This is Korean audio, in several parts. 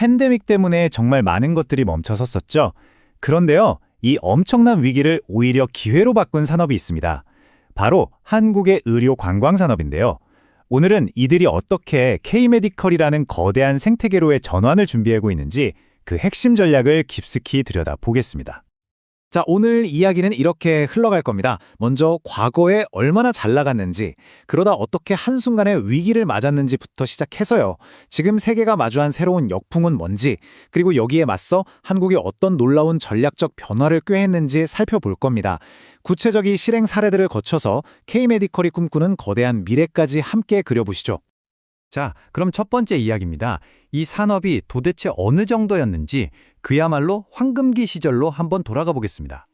팬데믹 때문에 정말 많은 것들이 멈춰섰었죠. 그런데요, 이 엄청난 위기를 오히려 기회로 바꾼 산업이 있습니다. 바로 한국의 의료 관광 산업인데요. 오늘은 이들이 어떻게 K-메디컬이라는 거대한 생태계로의 전환을 준비하고 있는지 그 핵심 전략을 깊숙이 들여다보겠습니다. 자, 오늘 이야기는 이렇게 흘러갈 겁니다. 먼저 과거에 얼마나 잘 나갔는지, 그러다 어떻게 한순간에 위기를 맞았는지부터 시작해서요. 지금 세계가 마주한 새로운 역풍은 뭔지, 그리고 여기에 맞서 한국이 어떤 놀라운 전략적 변화를 꾀했는지 살펴볼 겁니다. 구체적인 실행 사례들을 거쳐서 K-메디컬이 꿈꾸는 거대한 미래까지 함께 그려보시죠. 자, 그럼 첫 번째 이야기입니다. 이 산업이 도대체 어느 정도였는지 그야말로 황금기 시절로 한번 돌아가 보겠습니다.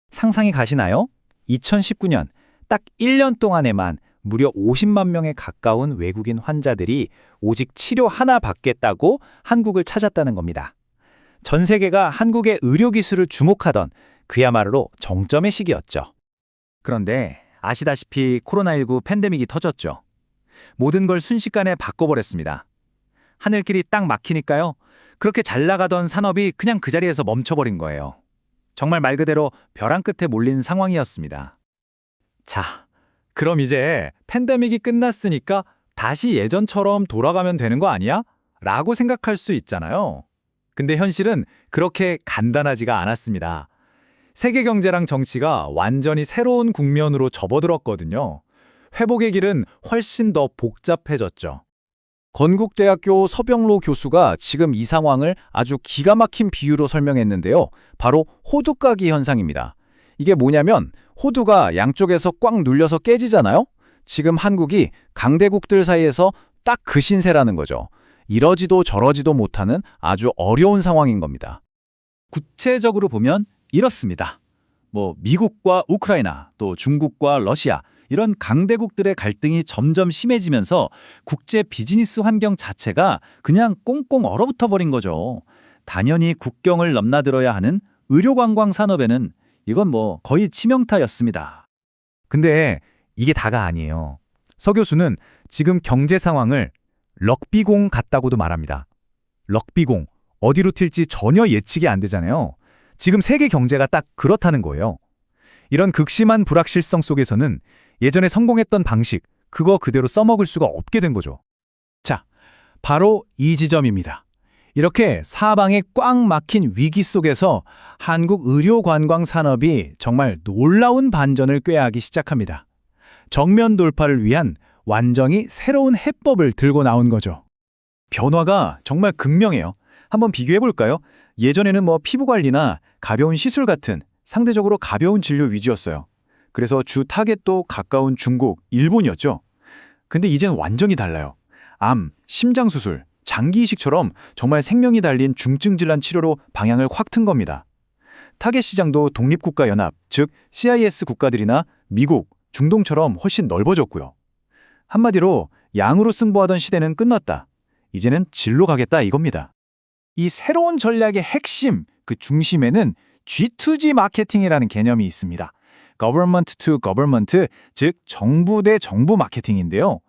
상상이 가시나요? 2019년 딱 1년 동안에만 무려 50만 명에 가까운 외국인 환자들이 오직 치료 하나 받겠다고 한국을 찾았다는 겁니다. 전 세계가 한국의 의료기술을 주목하던 그야말로 정점의 시기였죠. 그런데 아시다시피 코로나19 팬데믹이 터졌죠. 모든 걸 순식간에 바꿔버렸습니다. 하늘길이 딱 막히니까요. 그렇게 잘 나가던 산업이 그냥 그 자리에서 멈춰버린 거예요. 정말 말 그대로 벼랑 끝에 몰린 상황이었습니다. 자, 그럼 이제 팬데믹이 끝났으니까 다시 예전처럼 돌아가면 되는 거 아니야? 라고 생각할 수 있잖아요. 근데 현실은 그렇게 간단하지가 않았습니다. 세계 경제랑 정치가 완전히 새로운 국면으로 접어들었거든요. 회복의 길은 훨씬 더 복잡해졌죠. 건국대학교 서병로 교수가 지금 이 상황을 아주 기가 막힌 비유로 설명했는데요. 바로 호두까기 현상입니다. 이게 뭐냐면 호두가 양쪽에서 꽉 눌려서 깨지잖아요. 지금 한국이 강대국들 사이에서 딱 그 신세라는 거죠. 이러지도 저러지도 못하는 아주 어려운 상황인 겁니다. 구체적으로 보면 이렇습니다. 미국과 우크라이나, 또 중국과 러시아, 이런 강대국들의 갈등이 점점 심해지면서 국제 비즈니스 환경 자체가 그냥 꽁꽁 얼어붙어 버린 거죠. 당연히 국경을 넘나들어야 하는 의료관광 산업에는 이건 거의 치명타였습니다. 근데 이게 다가 아니에요. 서 교수는 지금 경제 상황을 럭비공 같다고도 말합니다. 럭비공, 어디로 튈지 전혀 예측이 안 되잖아요. 지금 세계 경제가 딱 그렇다는 거예요. 이런 극심한 불확실성 속에서는 예전에 성공했던 방식, 그거 그대로 써먹을 수가 없게 된 거죠. 자, 바로 이 지점입니다. 이렇게 사방에 꽉 막힌 위기 속에서 한국 의료관광 산업이 정말 놀라운 반전을 꾀하기 시작합니다. 정면 돌파를 위한 완전히 새로운 해법을 들고 나온 거죠. 변화가 정말 극명해요. 한번 비교해볼까요? 예전에는 피부관리나 가벼운 시술 같은 상대적으로 가벼운 진료 위주였어요. 그래서 주 타겟도 가까운 중국, 일본이었죠. 근데 이젠 완전히 달라요. 암, 심장수술, 장기이식처럼 정말 생명이 달린 중증 질환 치료로 방향을 확 튼 겁니다. 타겟 시장도 독립국가연합, 즉 CIS 국가들이나 미국, 중동처럼 훨씬 넓어졌고요. 한마디로 양으로 승부하던 시대는 끝났다. 이제는 질로 가겠다 이겁니다. 이 새로운 전략의 핵심, 그 중심에는 G2G 마케팅이라는 개념이 있습니다. Government to Government, 즉 정부 대 정부 마케팅인데요.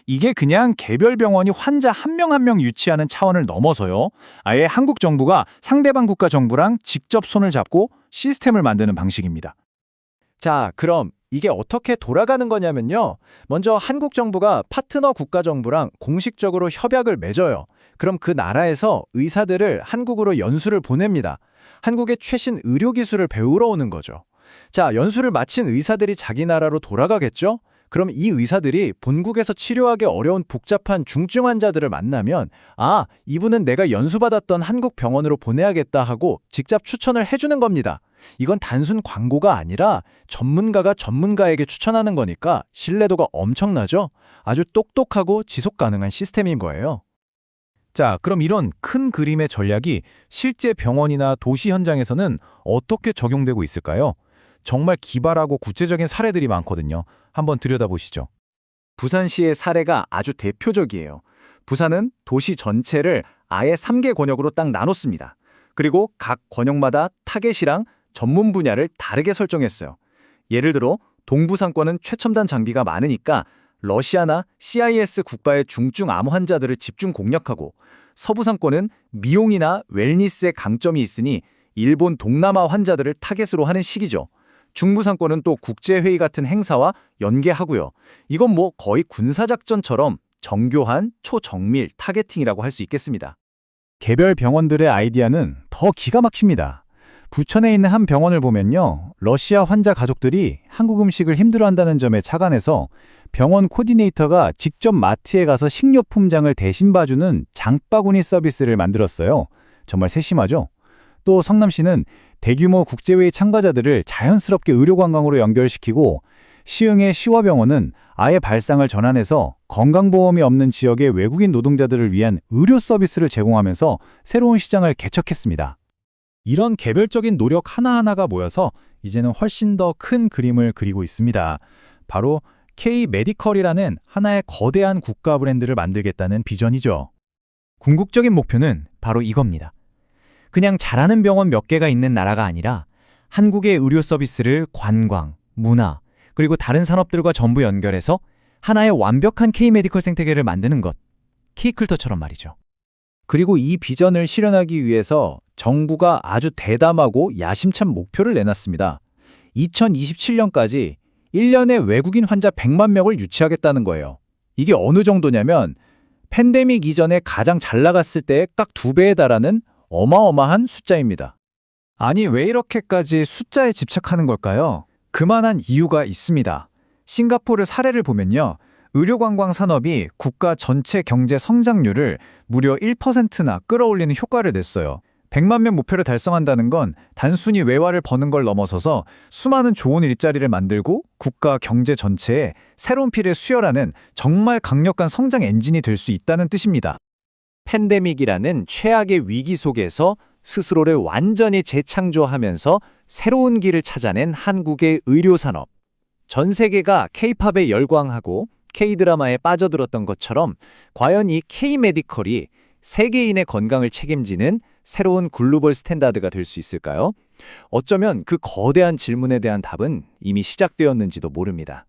이게 그냥 개별 병원이 환자 한 명 한 명 유치하는 차원을 넘어서요. 아예 한국 정부가 상대방 국가 정부랑 직접 손을 잡고 시스템을 만드는 방식입니다. 자, 그럼 이게 어떻게 돌아가는 거냐면요. 먼저 한국 정부가 파트너 국가 정부랑 공식적으로 협약을 맺어요. 그럼 그 나라에서 의사들을 한국으로 연수를 보냅니다. 한국의 최신 의료기술을 배우러 오는 거죠. 자, 연수를 마친 의사들이 자기 나라로 돌아가겠죠? 그럼 이 의사들이 본국에서 치료하기 어려운 복잡한 중증 환자들을 만나면 이분은 내가 연수받았던 한국 병원으로 보내야겠다 하고 직접 추천을 해주는 겁니다. 이건 단순 광고가 아니라 전문가가 전문가에게 추천하는 거니까 신뢰도가 엄청나죠? 아주 똑똑하고 지속 가능한 시스템인 거예요. 자, 그럼 이런 큰 그림의 전략이 실제 병원이나 도시 현장에서는 어떻게 적용되고 있을까요? 정말 기발하고 구체적인 사례들이 많거든요. 한번 들여다보시죠. 부산시의 사례가 아주 대표적이에요. 부산은 도시 전체를 아예 3개 권역으로 딱 나눴습니다. 그리고 각 권역마다 타겟이랑 전문 분야를 다르게 설정했어요. 예를 들어 동부상권은 최첨단 장비가 많으니까 러시아나 CIS 국가의 중증 암 환자들을 집중 공략하고 서부 상권은 미용이나 웰니스에 강점이 있으니 일본 동남아 환자들을 타겟으로 하는 시기죠. 중부 상권은 또 국제회의 같은 행사와 연계하고요. 이건 뭐 거의 군사작전처럼 정교한 초정밀 타겟팅이라고 할 수 있겠습니다. 개별 병원들의 아이디어는 더 기가 막힙니다. 부천에 있는 한 병원을 보면요. 러시아 환자 가족들이 한국 음식을 힘들어한다는 점에 착안해서 병원 코디네이터가 직접 마트에 가서 식료품장을 대신 봐주는 장바구니 서비스를 만들었어요. 정말 세심하죠? 또 성남시는 대규모 국제회의 참가자들을 자연스럽게 의료관광으로 연결시키고 시흥의 시화병원은 아예 발상을 전환해서 건강보험이 없는 지역의 외국인 노동자들을 위한 의료 서비스를 제공하면서 새로운 시장을 개척했습니다. 이런 개별적인 노력 하나하나가 모여서 이제는 훨씬 더 큰 그림을 그리고 있습니다. 바로 K-메디컬이라는 하나의 거대한 국가 브랜드를 만들겠다는 비전이죠. 궁극적인 목표는 바로 이겁니다. 그냥 잘하는 병원 몇 개가 있는 나라가 아니라 한국의 의료 서비스를 관광, 문화, 그리고 다른 산업들과 전부 연결해서 하나의 완벽한 K-메디컬 생태계를 만드는 것. K클터처럼 말이죠. 그리고 이 비전을 실현하기 위해서 정부가 아주 대담하고 야심찬 목표를 내놨습니다. 2027년까지 1년에 외국인 환자 100만 명을 유치하겠다는 거예요. 이게 어느 정도냐면 팬데믹 이전에 가장 잘 나갔을 때의 딱 2배에 달하는 어마어마한 숫자입니다. 아니, 왜 이렇게까지 숫자에 집착하는 걸까요? 그만한 이유가 있습니다. 싱가포르 사례를 보면요. 의료관광 산업이 국가 전체 경제 성장률을 무려 1%나 끌어올리는 효과를 냈어요. 100만 명 목표를 달성한다는 건 단순히 외화를 버는 걸 넘어서서 수많은 좋은 일자리를 만들고 국가 경제 전체에 새로운 피를 수혈하는 정말 강력한 성장 엔진이 될 수 있다는 뜻입니다. 팬데믹이라는 최악의 위기 속에서 스스로를 완전히 재창조하면서 새로운 길을 찾아낸 한국의 의료산업. 전 세계가 K-팝에 열광하고 K-드라마에 빠져들었던 것처럼 과연 이 K-메디컬이 세계인의 건강을 책임지는 새로운 글로벌 스탠다드가 될 수 있을까요? 어쩌면 그 거대한 질문에 대한 답은 이미 시작되었는지도 모릅니다.